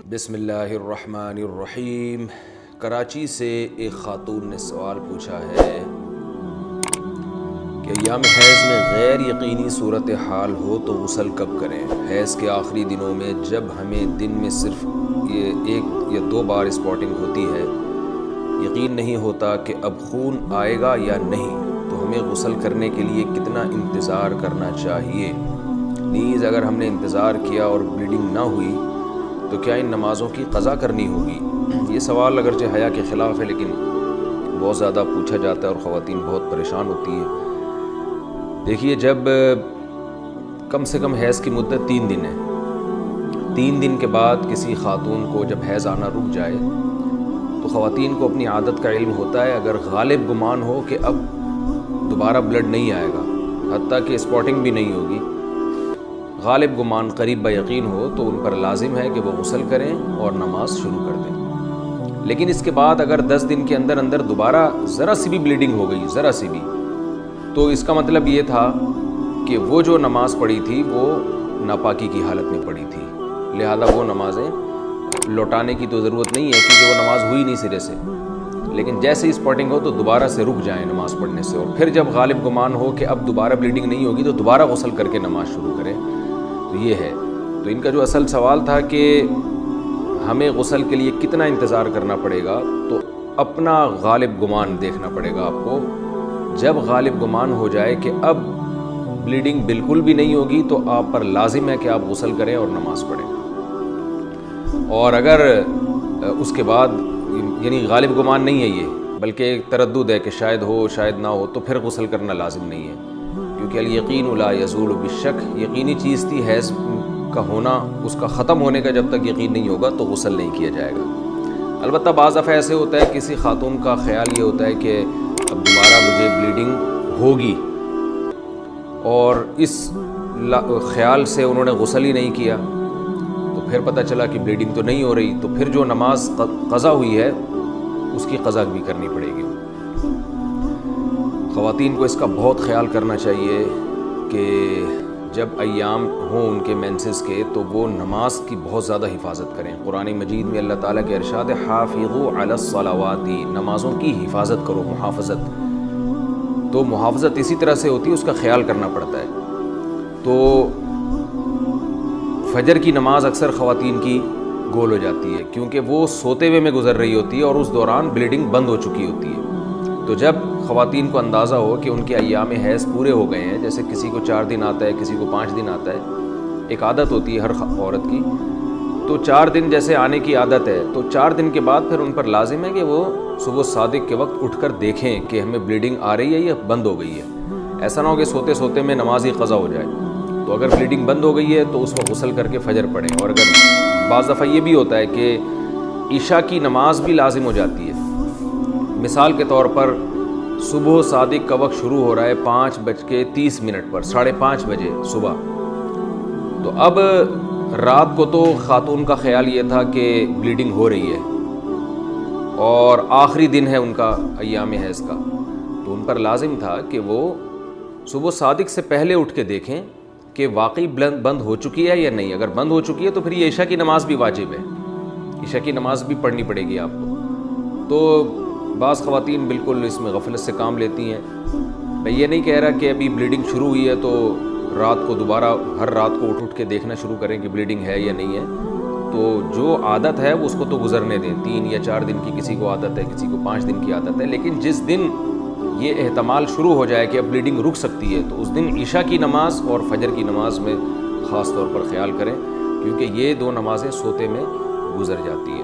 بسم اللہ الرحمن الرحیم۔ کراچی سے ایک خاتون نے سوال پوچھا ہے کہ ایام حیض میں غیر یقینی صورتحال ہو تو غسل کب کریں؟ حیض کے آخری دنوں میں جب ہمیں دن میں صرف یہ 1 یا 2 بار اسپاٹنگ ہوتی ہے، یقین نہیں ہوتا کہ اب خون آئے گا یا نہیں، تو ہمیں غسل کرنے کے لیے کتنا انتظار کرنا چاہیے؟ نیز اگر ہم نے انتظار کیا اور بلیڈنگ نہ ہوئی تو کیا ان نمازوں کی قضا کرنی ہوگی؟ یہ سوال اگرچہ حیا کے خلاف ہے لیکن بہت زیادہ پوچھا جاتا ہے اور خواتین بہت پریشان ہوتی ہیں۔ دیکھیے، جب کم سے کم حیض کی مدت 3 دن ہے، 3 دن کے بعد کسی خاتون کو جب حیض آنا رک جائے تو خواتین کو اپنی عادت کا علم ہوتا ہے۔ اگر غالب گمان ہو کہ اب دوبارہ بلڈ نہیں آئے گا، حتیٰ کہ اسپاٹنگ بھی نہیں ہوگی، غالب گمان قریب با یقین ہو، تو ان پر لازم ہے کہ وہ غسل کریں اور نماز شروع کر دیں۔ لیکن اس کے بعد اگر 10 دن کے اندر اندر دوبارہ ذرا سی بھی بلیڈنگ ہو گئی، ذرا سی بھی، تو اس کا مطلب یہ تھا کہ وہ جو نماز پڑھی تھی وہ ناپاکی کی حالت میں پڑھی تھی، لہذا وہ نمازیں لوٹانے کی تو ضرورت نہیں ہے کیونکہ وہ نماز ہوئی نہیں سرے سے۔ لیکن جیسے اسپاٹنگ ہو تو دوبارہ سے رک جائیں نماز پڑھنے سے، اور پھر جب غالب گمان ہو کہ اب دوبارہ بلیڈنگ نہیں ہوگی تو دوبارہ غسل کر کے نماز شروع کریں۔ تو یہ ہے، تو ان کا جو اصل سوال تھا کہ ہمیں غسل کے لیے کتنا انتظار کرنا پڑے گا، تو اپنا غالب گمان دیکھنا پڑے گا آپ کو۔ جب غالب گمان ہو جائے کہ اب بلیڈنگ بالکل بھی نہیں ہوگی تو آپ پر لازم ہے کہ آپ غسل کریں اور نماز پڑھیں، اور اگر اس کے بعد یعنی غالب گمان نہیں ہے یہ، بلکہ ایک تردد ہے کہ شاید ہو شاید نہ ہو، تو پھر غسل کرنا لازم نہیں ہے، کیونکہ الیقین لا یزول بالشک، یقینی چیز تھی حیض کا ہونا، اس کا ختم ہونے کا جب تک یقین نہیں ہوگا تو غسل نہیں کیا جائے گا۔ البتہ بعض دفعہ ایسے ہوتا ہے کسی خاتون کا خیال یہ ہوتا ہے کہ اب دوبارہ مجھے بلیڈنگ ہوگی، اور اس خیال سے انہوں نے غسل ہی نہیں کیا، تو پھر پتہ چلا کہ بلیڈنگ تو نہیں ہو رہی، تو پھر جو نماز قضا ہوئی ہے اس کی قضا بھی کرنی پڑے گی۔ خواتین کو اس کا بہت خیال کرنا چاہیے کہ جب ایام ہوں ان کے مینسز کے تو وہ نماز کی بہت زیادہ حفاظت کریں۔ قرآن مجید میں اللہ تعالیٰ کے ارشاد ہے، حافظوا علی الصلوات، نمازوں کی حفاظت کرو، محافظت۔ تو محافظت اسی طرح سے ہوتی ہے، اس کا خیال کرنا پڑتا ہے۔ تو فجر کی نماز اکثر خواتین کی گول ہو جاتی ہے کیونکہ وہ سوتے ہوئے میں گزر رہی ہوتی ہے اور اس دوران بلیڈنگ بند ہو چکی ہوتی ہے۔ تو جب خواتین کو اندازہ ہو کہ ان کے ایام حیض پورے ہو گئے ہیں، جیسے کسی کو 4 دن آتا ہے، کسی کو 5 دن آتا ہے، ایک عادت ہوتی ہے ہر عورت کی، تو 4 دن جیسے آنے کی عادت ہے، تو 4 دن کے بعد پھر ان پر لازم ہے کہ وہ صبح صادق کے وقت اٹھ کر دیکھیں کہ ہمیں بلیڈنگ آ رہی ہے یا بند ہو گئی ہے۔ ایسا نہ ہو کہ سوتے سوتے میں نماز ہی قضا ہو جائے۔ تو اگر بلیڈنگ بند ہو گئی ہے تو اس وقت غسل کر کے فجر پڑھیں، اور اگر بعض دفعہ یہ بھی ہوتا ہے کہ عشاء کی نماز بھی لازم ہو جاتی ہے، مثال کے طور پر صبح صادق کا وقت شروع ہو رہا ہے 5:30 پر، 5:30 بجے صبح، تو اب رات کو تو خاتون کا خیال یہ تھا کہ بلیڈنگ ہو رہی ہے اور آخری دن ہے ان کا ایام حیض کا، تو ان پر لازم تھا کہ وہ صبح صادق سے پہلے اٹھ کے دیکھیں کہ واقعی بند ہو چکی ہے یا نہیں۔ اگر بند ہو چکی ہے تو پھر یہ عشاء کی نماز بھی واجب ہے، عشاء کی نماز بھی پڑھنی پڑے گی آپ کو۔ تو بعض خواتین بالکل اس میں غفلت سے کام لیتی ہیں۔ میں یہ نہیں کہہ رہا کہ ابھی بلیڈنگ شروع ہوئی ہے تو رات کو دوبارہ ہر رات کو اٹھ کے دیکھنا شروع کریں کہ بلیڈنگ ہے یا نہیں ہے۔ تو جو عادت ہے اس کو تو گزرنے دیں، 3 یا 4 دن کی کسی کو عادت ہے، کسی کو 5 دن کی عادت ہے، لیکن جس دن یہ احتمال شروع ہو جائے کہ اب بلیڈنگ رک سکتی ہے تو اس دن عشاء کی نماز اور فجر کی نماز میں خاص طور پر خیال کریں، کیونکہ یہ 2 نمازیں سوتے میں گزر جاتی ہیں۔